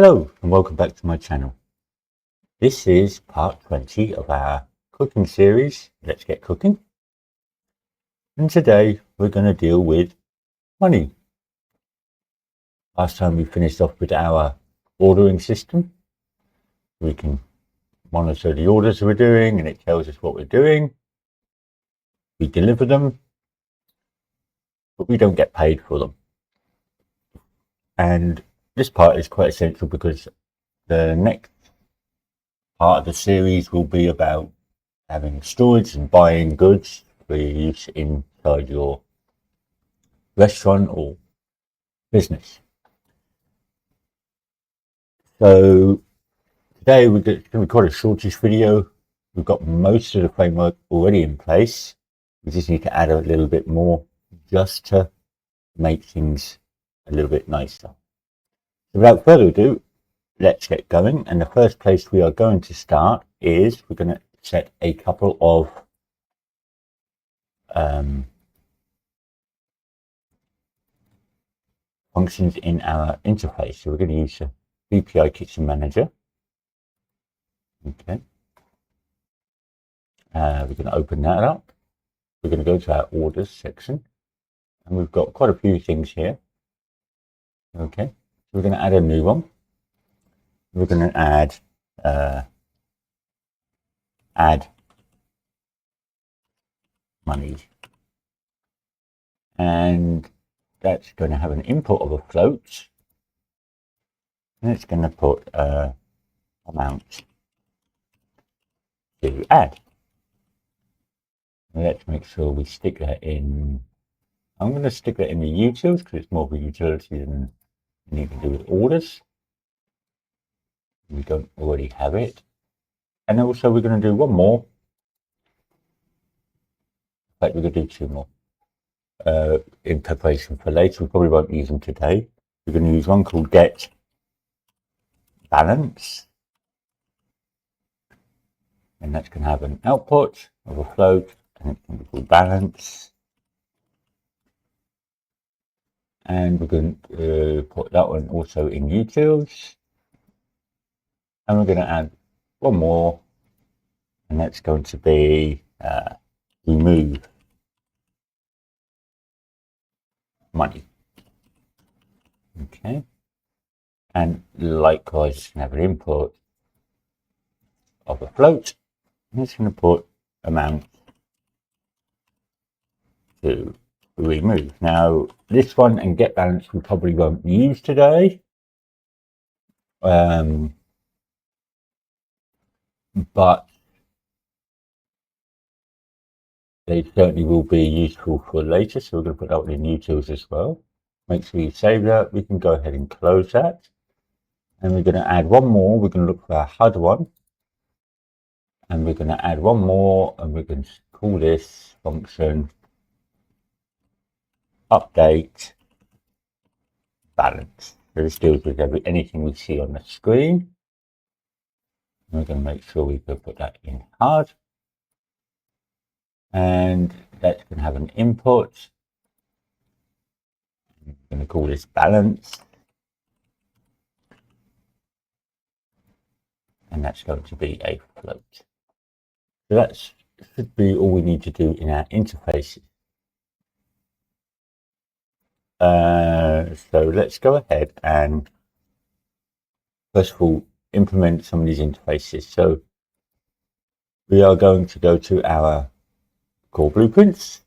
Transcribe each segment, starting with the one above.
Hello and welcome back to my channel. This is part 20 of our cooking series, Let's Get Cooking. And today we're going to deal with money. Last time we finished off with our ordering system. We can monitor the orders we're doing and it tells us what we're doing. We deliver them, but we don't get paid for them. And this part is quite essential because the next part of the series will be about having storage and buying goods for use inside your restaurant or business. So today we're going to record a shortish video. We've got most of the framework already in place. We just need to add a little bit more just to make things a little bit nicer. So without further ado, let's get going. And the first place we are going to start is we're going to set a couple of functions in our interface. So we're going to use the VPI Kitchen Manager. Okay. We're going to open that up. We're going to go to our orders section. And we've got quite a few things here. Okay. So we're going to add a new one. We're going to add money. And that's going to have an input of a float. And it's going to put amount to add. And let's make sure we stick that in. I'm going to stick that in the utils because it's more of a utility than anything to do with orders. We don't already have it. And also we're going to do one more. In fact, we're going to do two more in preparation for later. We probably won't use them today. We're going to use one called get balance. And that's going to have an output of a float and it's going to be called balance. And we're going to put that one also in utils. And we're going to add one more, and that's going to be remove money. Okay. And likewise, you can have an input of a float, and it's going to put amount to remove. Now, this one and get balance we probably won't use today. But they certainly will be useful for later, so we're going to put that one in utils as well. Make sure you save that. We can go ahead and close that. And we're going to add one more. We're going to look for a HUD one. And we're going to add one more, and we're going to call this function update balance. So this deals with anything we see on the screen. And we're going to make sure we can put that in HUD. And that's going to have an input. I'm going to call this balance. And that's going to be a float. So that should be all we need to do in our interfaces. So let's go ahead and first of all implement some of these interfaces. So we are going to go to our core blueprints.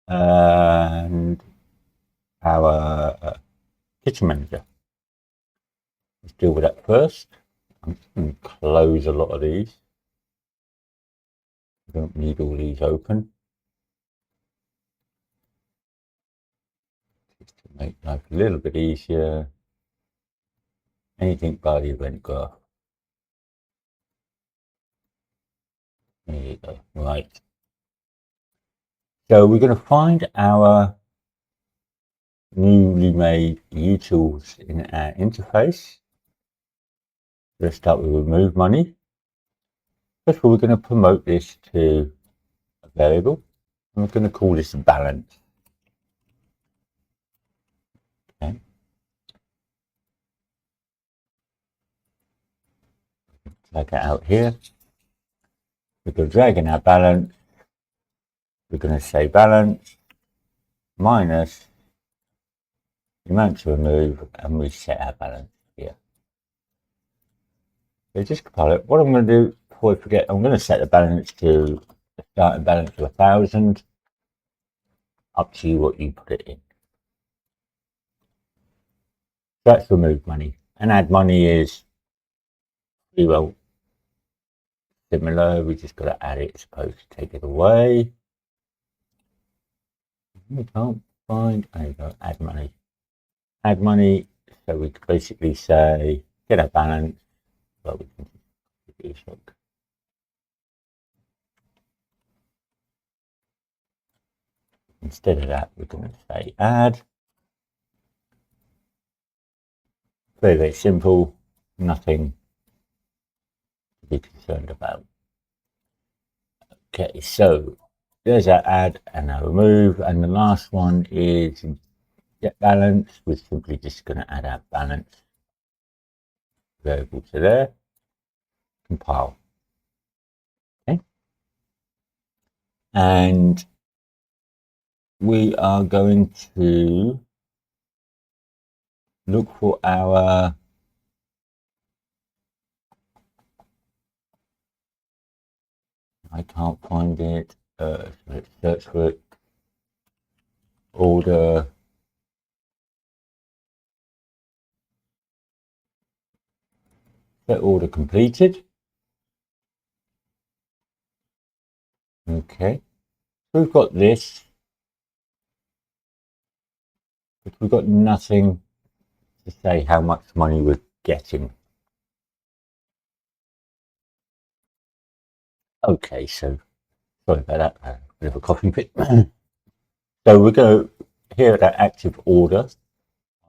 And our kitchen manager. Let's deal with that first. I'm just going to close a lot of these. I don't need all these open. Just to make life a little bit easier. Anything by the event graph. There you go. Right. So we're going to find our newly made utils in our interface. Let's start with remove money. First of all, we're going to promote this to a variable. And we're going to call this balance. Drag it out here. We're going to drag in our balance. We're going to say balance minus the amount to remove, and we set our balance here. So just compile it. What I'm going to do before I forget, I'm going to set the balance to the starting balance of 1,000. Up to you what you put it in. That's remove money, and add money is pretty well similar. We just got to add it as opposed to take it away. We can't find. There you go. Add money. Add money. So we could basically say get a balance. Well, we can do this. Instead of that, we're going to say add. Very, very simple. Nothing to be concerned about. Okay, so there's our add and our remove. And the last one is get balance. We're simply just going to add our balance variable to there. Compile. Okay. And we are going to look for our I can't find it. Let's search for it. Order. Set order completed. Okay. So we've got this, but we've got nothing to say how much money we're getting. Okay, so sorry about that. Bit of a coughing fit. So we're going to here at our active order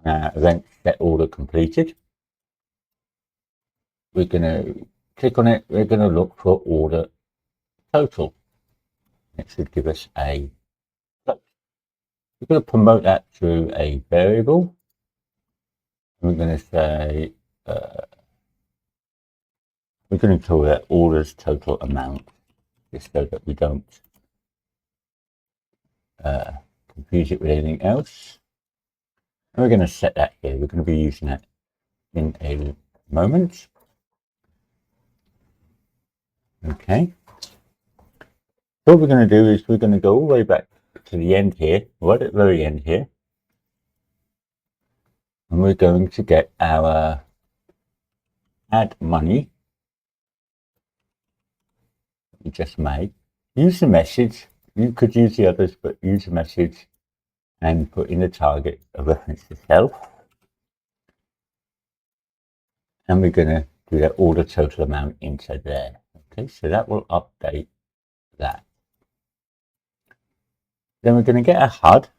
on our event set order completed. We're going to click on it. We're going to look for order total. It should give us a float. We're going to promote that to a variable. We're going to say we're going to call that orders total amount, just so that we don't confuse it with anything else. And we're going to set that here. We're going to be using that in a moment. Okay. What we're going to do is we're going to go all the way back to the end here, right at the very end here. And we're going to get our add money that we just made. Use the message. You could use the others, but use the message and put in the target a reference to self. And we're going to do that order total amount into there. Okay, so that will update that. Then we're going to get a HUD.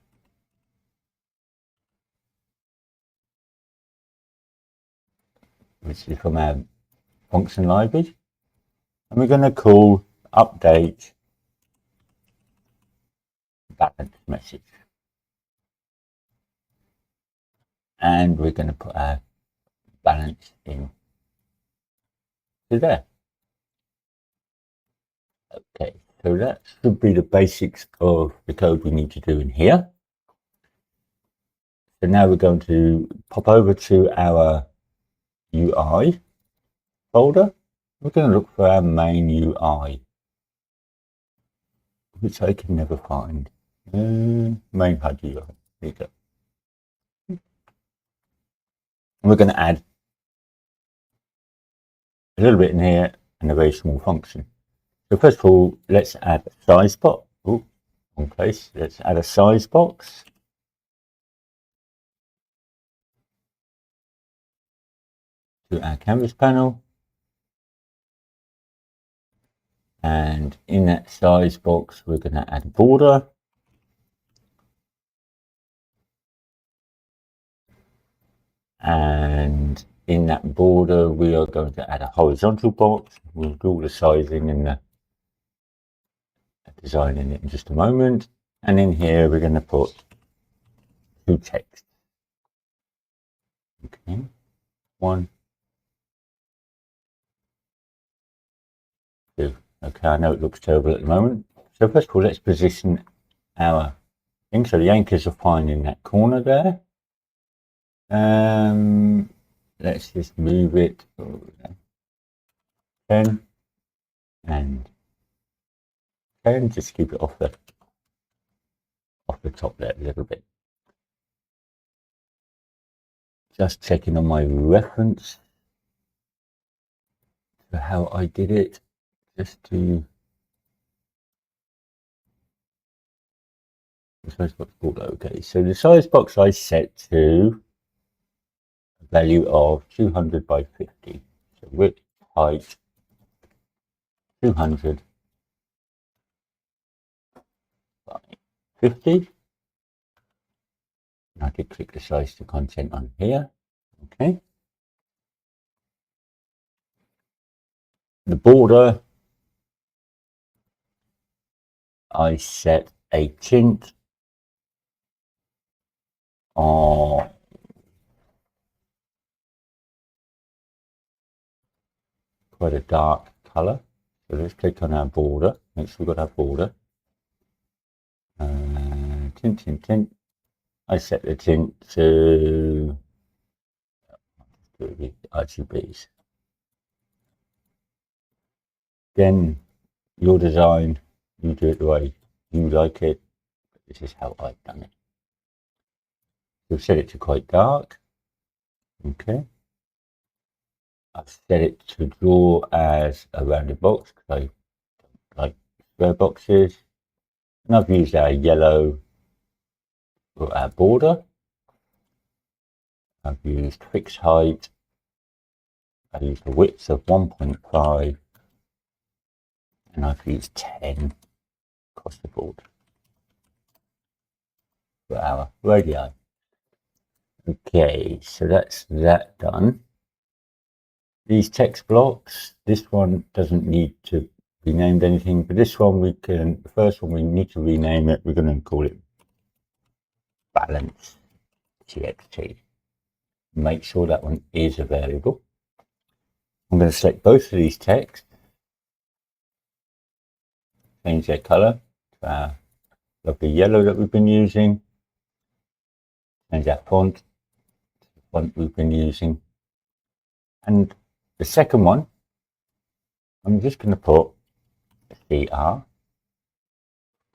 Which is from our function library. And we're going to call update balance message. And we're going to put our balance in to there. Okay, so that should be the basics of the code we need to do in here. So now we're going to pop over to our UI folder. We're going to look for our main UI, which I can never find. Main HUD UI. There you go. And we're going to add a little bit in here and a very small function. So first of all, let's add a size box. Oh, wrong place. Let's add a size box. To our canvas panel. And in that size box, we're going to add a border. And in that border, we are going to add a horizontal box. We'll do all the sizing and the design in it in just a moment. And in here, we're going to put two texts. Okay, one do. Okay, I know it looks terrible at the moment. So first of all, let's position our thing. So the anchors are fine in that corner there. Let's just move it 10 and 10. Just keep it off the top there a little bit. Just checking on my reference to how I did it, just to the size box border. Okay, so the size box I set to a value of 200 by 50. So width, height, 200 by 50. And I could click the size to content on here. Okay. The border, I set a tint on quite a dark color. So let's click on our border. Make sure we've got our border. Tint. I set the tint to RGBs. Then your design, you do it the way you like it. This is how I've done it. We'll set it to quite dark. Okay. I've set it to draw as a rounded box because I like square boxes. And I've used our yellow for our border. I've used fixed height. I've used a width of 1.5. And I've used 10 across the board for our radii. Okay, so that's that done. These text blocks, this one doesn't need to be named anything, but this one we can, the first one we need to rename it. We're going to call it balance txt. Make sure that one is available. I'm going to select both of these texts, change their color to our lovely yellow that we've been using, change our font to the font we've been using, and the second one, I'm just going to put CR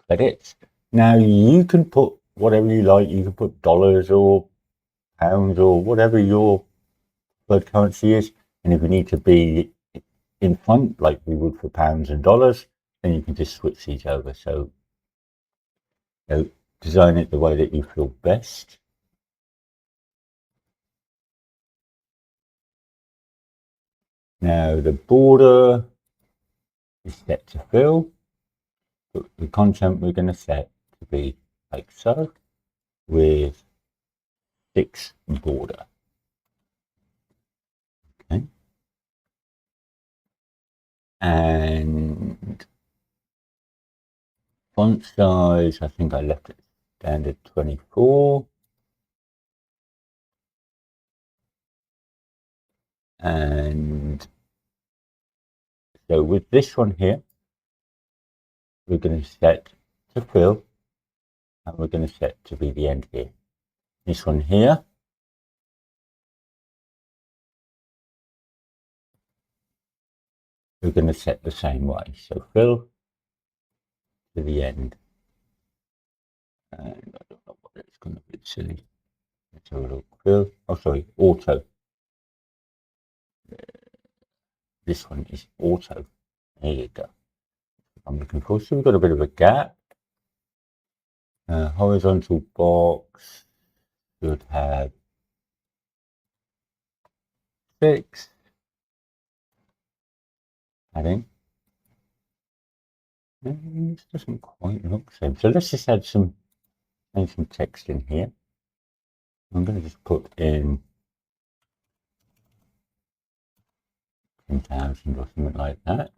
credits. Now you can put whatever you like. You can put dollars or pounds or whatever your preferred currency is. And if you need to be in front, like we would for pounds and dollars, then you can just switch these over. So, design it the way that you feel best. Now the border is set to fill, but the content we're going to set to be like so, with 6 border. Okay. And font size, I think I left it standard 24. And so with this one here, we're going to set to fill, and we're going to set to be the end here. This one here, we're going to set the same way. So fill to the end. And I don't know what it's going to be silly. Let's have a look. Fill. Oh, sorry, auto. This one is auto. There you go. I'm looking for. So we've got a bit of a gap. Horizontal box should have 6. Adding. This doesn't quite look the same. So let's just add some text in here. I'm going to just put in 10,000 or something like that.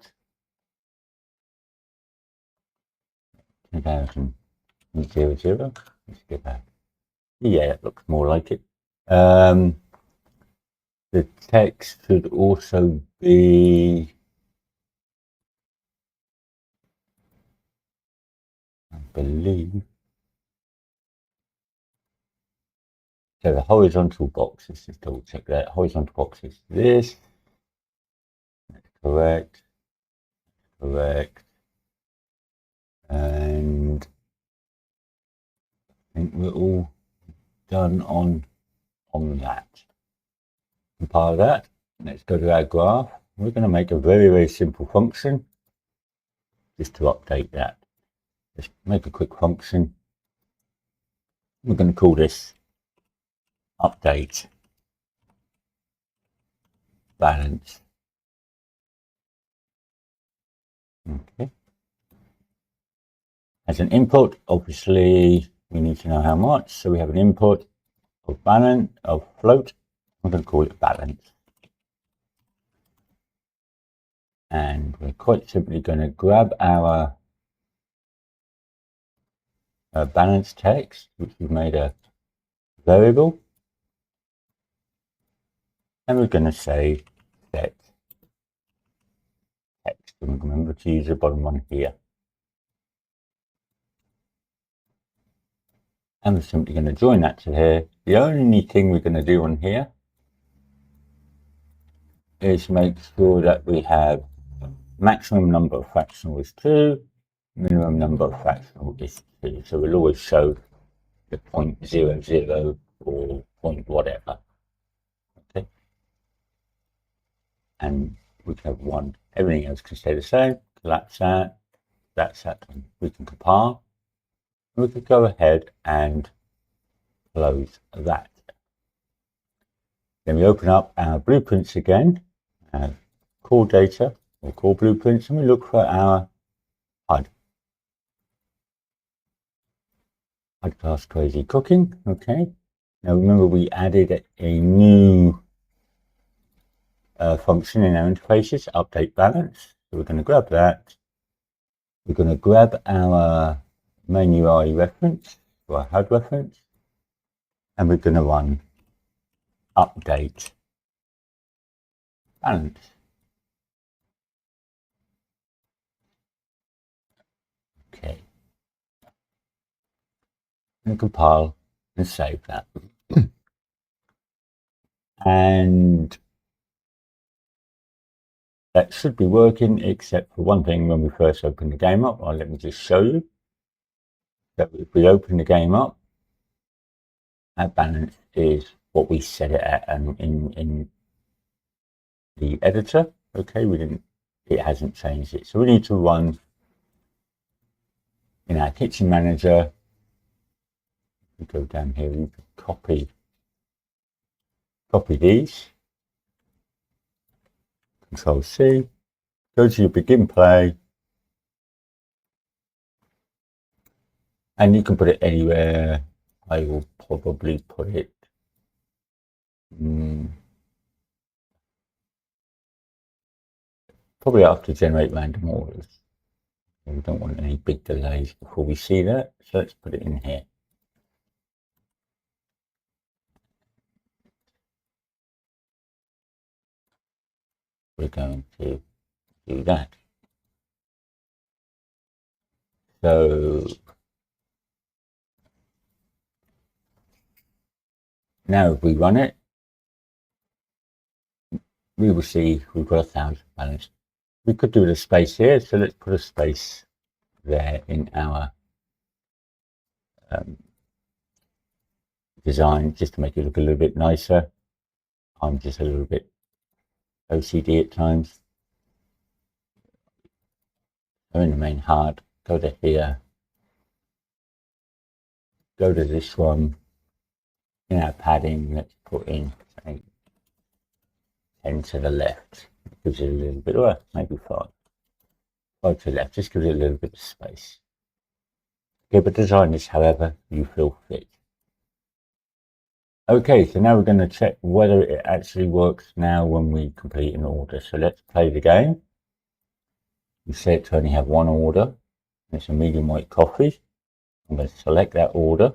10,000. 0. Let's get that. Yeah, it looks more like it. The text should also be believe. So the horizontal box, let's just double check that. Horizontal box is this. That's correct. Correct. And I think we're all done on that. Compile that. Let's go to our graph. We're going to make a very, very simple function just to update that. Let's make a quick function. We're going to call this update balance. Okay. As an input, obviously we need to know how much. So we have an input of balance of float. I'm going to call it balance. And we're quite simply going to grab our balance text, which we've made a variable, and we're going to say set text. And remember to use the bottom one here. And we're simply going to join that to here. The only thing we're going to do on here is make sure that we have maximum number of fractional is 2, minimum number of fractional is 2. So we'll always show the 0.00 or point whatever. Okay. And we can have one. Everything else can stay the same. Collapse that. That's that. We can compile. We could go ahead and close that. Then we open up our blueprints again, core data or core blueprints, and we look for our HUD. HUD class crazy cooking. Okay. Now remember we added a new function in our interfaces, update balance. So we're going to grab that. We're going to grab our main UI reference, or our HUD reference, and we're going to run update balance. Okay. And compile and save that. And that should be working, except for one thing when we first open the game up. Let me just show you. So if we open the game up, our balance is what we set it at in the editor. Okay, it hasn't changed it. So we need to run in our kitchen manager. We go down here, we can copy these. Control C, go to your begin play, and you can put it anywhere. I will probably put it probably after generate random orders. We don't want any big delays before we see that, so let's put it in here. We're going to do that. So now if we run it, we will see we've got 1,000 balance. We could do the space here, so let's put a space there in our design just to make it look a little bit nicer. I'm just a little bit OCD at times. So in the main HUD, go to here, go to this one. In our padding, let's put in say 10 to the left. It gives it a little bit, or maybe 5. 5 to the left, just gives it a little bit of space. Okay, but design this however you feel fit. Okay, so now we're going to check whether it actually works now when we complete an order. So let's play the game. We set to only have one order. It's a medium white coffee. I'm going to select that order.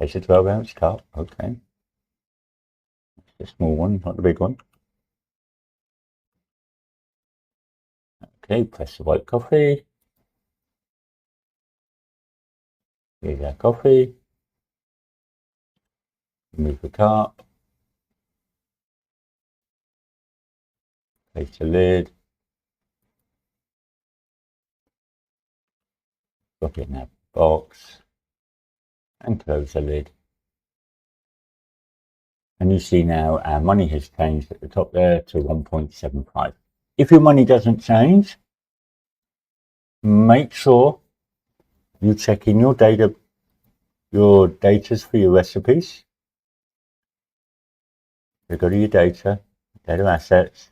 It's a 12-ounce cup. Okay. It's a small one, not the big one. Okay, press the white coffee. Here's our coffee. Remove the cup. Place the lid. Put it in that box. And close the lid. And you see now our money has changed at the top there to 1.75. If your money doesn't change, make sure you check in your datas for your recipes. So go to your data assets,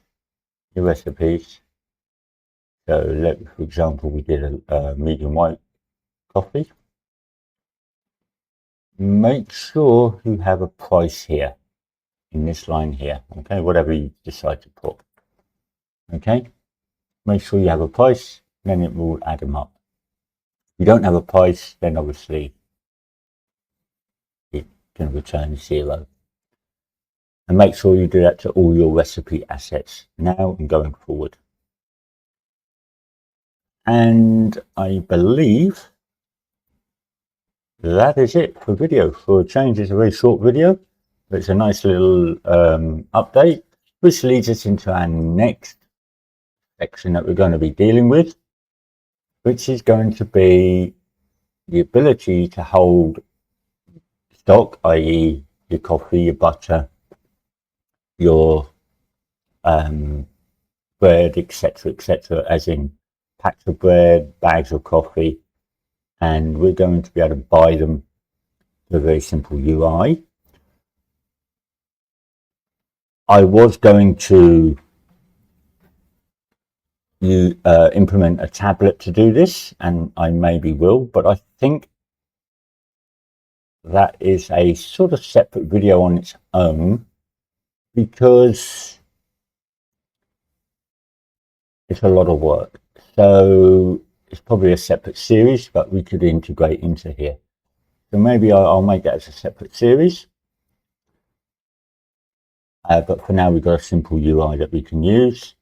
your recipes. So for example, we did a medium white coffee. Make sure you have a price here in this line here. Okay, whatever you decide to put. Okay, make sure you have a price, then it will add them up. If you don't have a price, then obviously it can return 0. And make sure you do that to all your recipe assets now and going forward. And I believe that is it for video. For a change, it's a very short video, but it's a nice little update, which leads us into our next section that we're going to be dealing with, which is going to be the ability to hold stock, i.e. your coffee, your butter, your bread, etc., as in packs of bread, bags of coffee, and we're going to be able to buy them with a very simple UI. I was going to implement a tablet to do this, and I maybe will, but I think that is a sort of separate video on its own, because it's a lot of work. So it's probably a separate series, but we could integrate into here. So maybe I'll make that as a separate series. But for now, we've got a simple UI that we can use,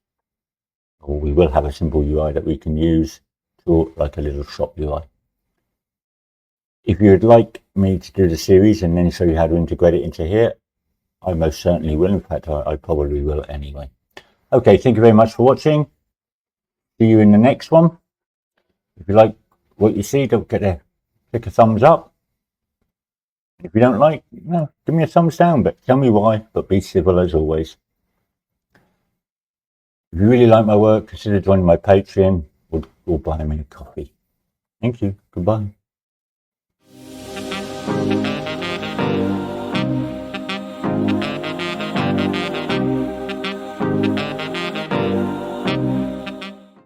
or we will have a simple UI that we can use to like a little shop UI. If you would like me to do the series and then show you how to integrate it into here, I most certainly will. In fact, I probably will anyway. Okay, thank you very much for watching. See you in the next one. If you like what you see, don't forget to click a thumbs up. If you don't like, give me a thumbs down, but tell me why, but be civil as always. If you really like my work, consider joining my Patreon or buying me a coffee. Thank you. Goodbye.